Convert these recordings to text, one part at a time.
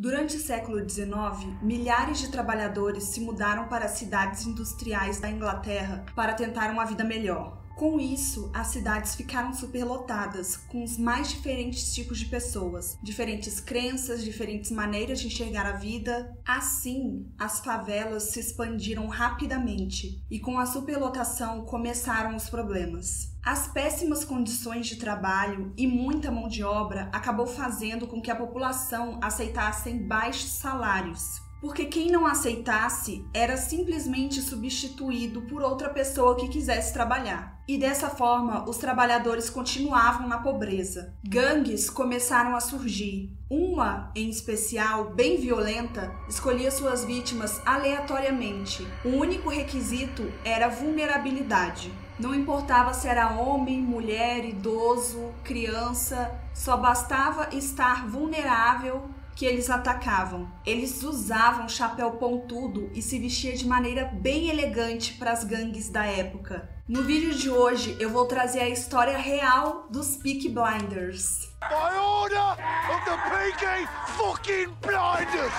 Durante o século XIX, milhares de trabalhadores se mudaram para as cidades industriais da Inglaterra para tentar uma vida melhor. Com isso, as cidades ficaram superlotadas, com os mais diferentes tipos de pessoas, diferentes crenças, diferentes maneiras de enxergar a vida. Assim, as favelas se expandiram rapidamente e com a superlotação começaram os problemas. As péssimas condições de trabalho e muita mão de obra acabou fazendo com que a população aceitasse baixos salários, porque quem não aceitasse era simplesmente substituído por outra pessoa que quisesse trabalhar. E dessa forma, os trabalhadores continuavam na pobreza. Gangues começaram a surgir. Uma, em especial, bem violenta, escolhia suas vítimas aleatoriamente. O único requisito era a vulnerabilidade. Não importava se era homem, mulher, idoso, criança, só bastava estar vulnerável que eles atacavam. Eles usavam chapéu pontudo e se vestiam de maneira bem elegante para as gangues da época. No vídeo de hoje eu vou trazer a história real dos Peaky Blinders. By order of the Peaky fucking Blinders!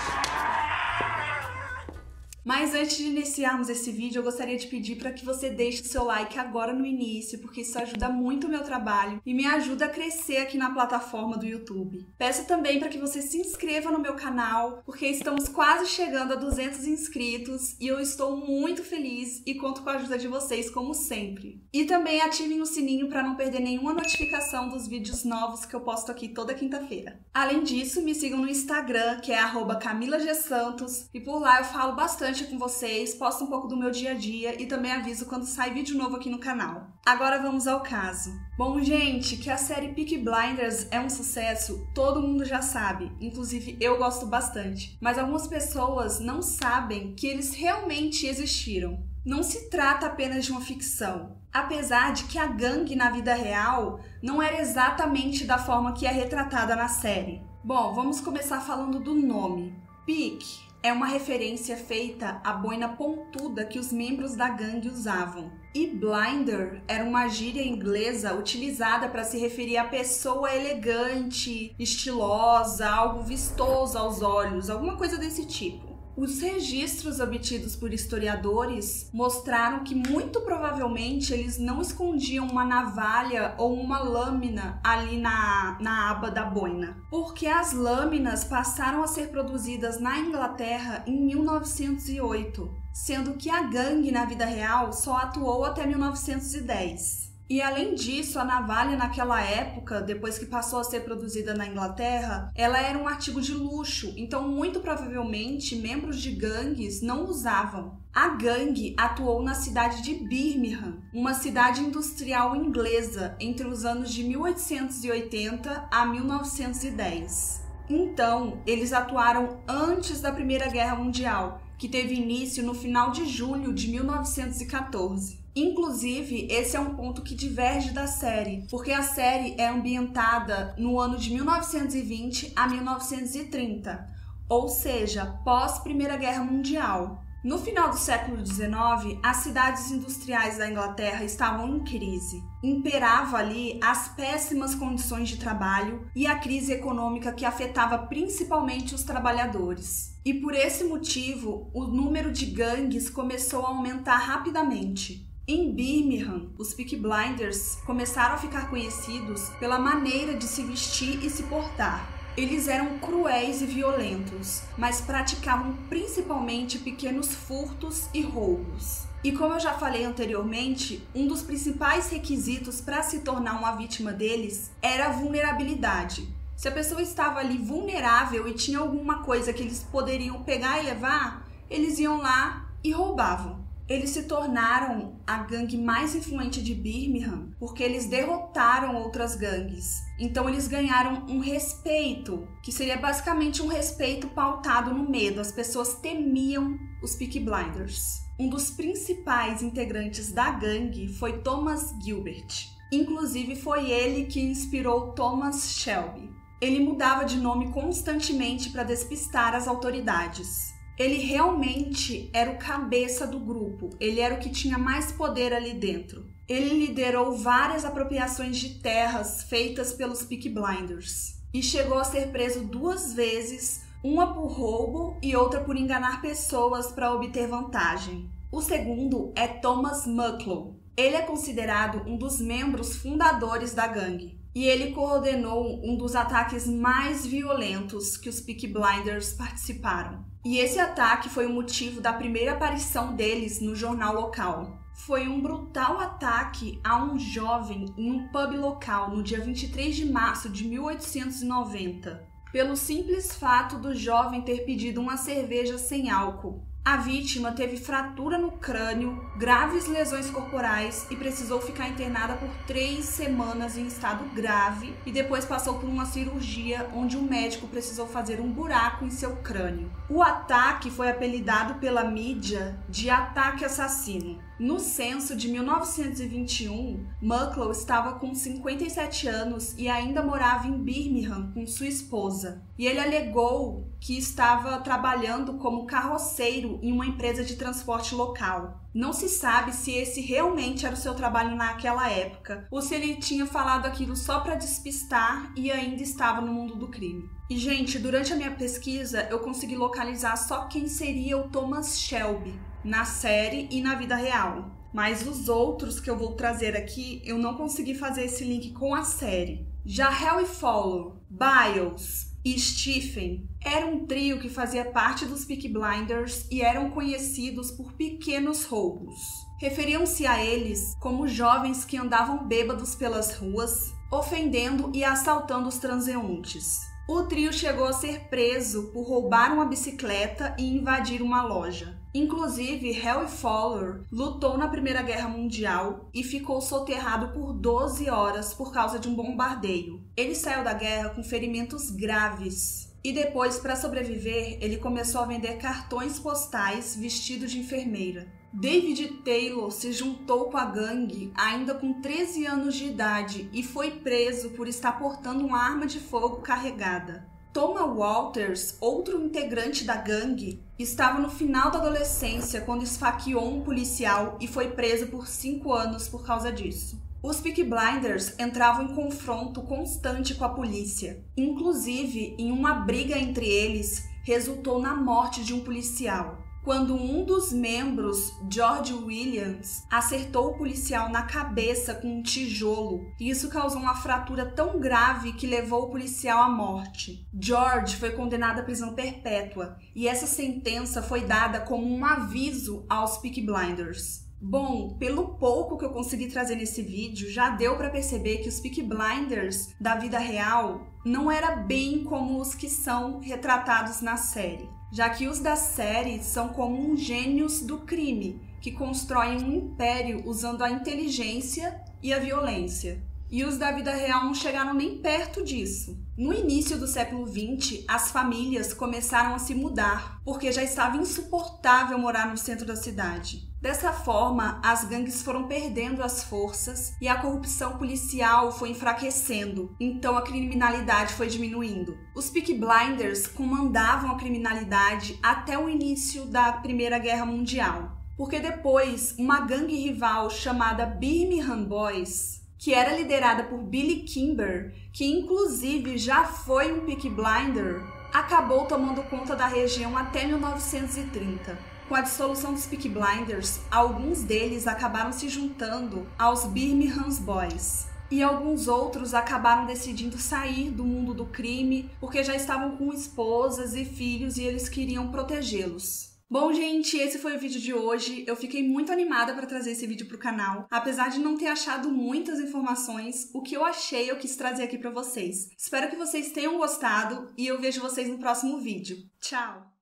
Mas antes de iniciarmos esse vídeo, eu gostaria de pedir para que você deixe o seu like agora no início, porque isso ajuda muito o meu trabalho e me ajuda a crescer aqui na plataforma do YouTube. Peço também para que você se inscreva no meu canal, porque estamos quase chegando a 200 inscritos e eu estou muito feliz e conto com a ajuda de vocês, como sempre. E também ativem o sininho para não perder nenhuma notificação dos vídeos novos que eu posto aqui toda quinta-feira. Além disso, me sigam no Instagram, que é @CamilaGSantos, e por lá eu falo bastante com vocês, posto um pouco do meu dia a dia e também aviso quando sai vídeo novo aqui no canal. Agora vamos ao caso. Bom, gente, que a série Peaky Blinders é um sucesso, todo mundo já sabe, inclusive eu gosto bastante. Mas algumas pessoas não sabem que eles realmente existiram. Não se trata apenas de uma ficção. Apesar de que a gangue na vida real não era exatamente da forma que é retratada na série. Bom, vamos começar falando do nome. Peak é uma referência feita à boina pontuda que os membros da gangue usavam. E blinder era uma gíria inglesa utilizada para se referir a pessoa elegante, estilosa, algo vistoso aos olhos, alguma coisa desse tipo. Os registros obtidos por historiadores mostraram que muito provavelmente eles não escondiam uma navalha ou uma lâmina ali na aba da boina, porque as lâminas passaram a ser produzidas na Inglaterra em 1908, sendo que a gangue na vida real só atuou até 1910. E além disso, a navalha naquela época, depois que passou a ser produzida na Inglaterra, ela era um artigo de luxo, então muito provavelmente membros de gangues não usavam. A gangue atuou na cidade de Birmingham, uma cidade industrial inglesa, entre os anos de 1880 a 1910. Então, eles atuaram antes da Primeira Guerra Mundial, que teve início no final de julho de 1914. Inclusive, esse é um ponto que diverge da série, porque a série é ambientada no ano de 1920 a 1930, ou seja, pós Primeira Guerra Mundial. No final do século XIX, as cidades industriais da Inglaterra estavam em crise. Imperava ali as péssimas condições de trabalho e a crise econômica que afetava principalmente os trabalhadores. E por esse motivo, o número de gangues começou a aumentar rapidamente. Em Birmingham, os Peaky Blinders começaram a ficar conhecidos pela maneira de se vestir e se portar. Eles eram cruéis e violentos, mas praticavam principalmente pequenos furtos e roubos. E como eu já falei anteriormente, um dos principais requisitos para se tornar uma vítima deles era a vulnerabilidade. Se a pessoa estava ali vulnerável e tinha alguma coisa que eles poderiam pegar e levar, eles iam lá e roubavam. Eles se tornaram a gangue mais influente de Birmingham porque eles derrotaram outras gangues. Então eles ganharam um respeito, que seria basicamente um respeito pautado no medo. As pessoas temiam os Peaky Blinders. Um dos principais integrantes da gangue foi Thomas Gilbert. Inclusive foi ele que inspirou Thomas Shelby. Ele mudava de nome constantemente para despistar as autoridades. Ele realmente era o cabeça do grupo, ele era o que tinha mais poder ali dentro. Ele liderou várias apropriações de terras feitas pelos Peaky Blinders e chegou a ser preso 2 vezes uma por roubo e outra por enganar pessoas para obter vantagem. O segundo é Thomas Mucklow. Ele é considerado um dos membros fundadores da gangue e ele coordenou um dos ataques mais violentos que os Peaky Blinders participaram. E esse ataque foi o motivo da primeira aparição deles no jornal local. Foi um brutal ataque a um jovem em um pub local no dia 23 de março de 1890, pelo simples fato do jovem ter pedido uma cerveja sem álcool. A vítima teve fratura no crânio, graves lesões corporais e precisou ficar internada por 3 semanas em estado grave e depois passou por uma cirurgia onde o médico precisou fazer um buraco em seu crânio. O ataque foi apelidado pela mídia de ataque assassino. No censo de 1921, Mucklow estava com 57 anos e ainda morava em Birmingham com sua esposa. E ele alegou que estava trabalhando como carroceiro em uma empresa de transporte local. Não se sabe se esse realmente era o seu trabalho naquela época, ou se ele tinha falado aquilo só para despistar e ainda estava no mundo do crime. E, gente, durante a minha pesquisa, eu consegui localizar só quem seria o Thomas Shelby na série e na vida real. Mas os outros que eu vou trazer aqui, eu não consegui fazer esse link com a série. Já Harry Fowler, Biles e Stephen eram um trio que fazia parte dos Peaky Blinders e eram conhecidos por pequenos roubos. Referiam-se a eles como jovens que andavam bêbados pelas ruas, ofendendo e assaltando os transeuntes. O trio chegou a ser preso por roubar uma bicicleta e invadir uma loja. Inclusive, Harry Fowler lutou na Primeira Guerra Mundial e ficou soterrado por 12 horas por causa de um bombardeio. Ele saiu da guerra com ferimentos graves. E depois, para sobreviver, ele começou a vender cartões postais vestido de enfermeira. David Taylor se juntou com a gangue ainda com 13 anos de idade e foi preso por estar portando uma arma de fogo carregada. Thomas Walters, outro integrante da gangue, estava no final da adolescência quando esfaqueou um policial e foi preso por 5 anos por causa disso. Os Peaky Blinders entravam em confronto constante com a polícia. Inclusive, em uma briga entre eles, resultou na morte de um policial, quando um dos membros, George Williams, acertou o policial na cabeça com um tijolo. E isso causou uma fratura tão grave que levou o policial à morte. George foi condenado à prisão perpétua e essa sentença foi dada como um aviso aos Peaky Blinders. Bom, pelo pouco que eu consegui trazer nesse vídeo, já deu para perceber que os Peaky Blinders da vida real não era bem como os que são retratados na série, já que os da série são como uns gênios do crime, que constroem um império usando a inteligência e a violência. E os da vida real não chegaram nem perto disso. No início do século XX, as famílias começaram a se mudar, porque já estava insuportável morar no centro da cidade. Dessa forma, as gangues foram perdendo as forças e a corrupção policial foi enfraquecendo, então a criminalidade foi diminuindo. Os Peaky Blinders comandavam a criminalidade até o início da Primeira Guerra Mundial, porque depois uma gangue rival chamada Birmingham Boys, que era liderada por Billy Kimber, que inclusive já foi um Peaky Blinder, acabou tomando conta da região até 1930. Com a dissolução dos Peaky Blinders, alguns deles acabaram se juntando aos Birmingham Boys. E alguns outros acabaram decidindo sair do mundo do crime porque já estavam com esposas e filhos e eles queriam protegê-los. Bom, gente, esse foi o vídeo de hoje. Eu fiquei muito animada para trazer esse vídeo para o canal. Apesar de não ter achado muitas informações, o que eu achei eu quis trazer aqui para vocês. Espero que vocês tenham gostado e eu vejo vocês no próximo vídeo. Tchau!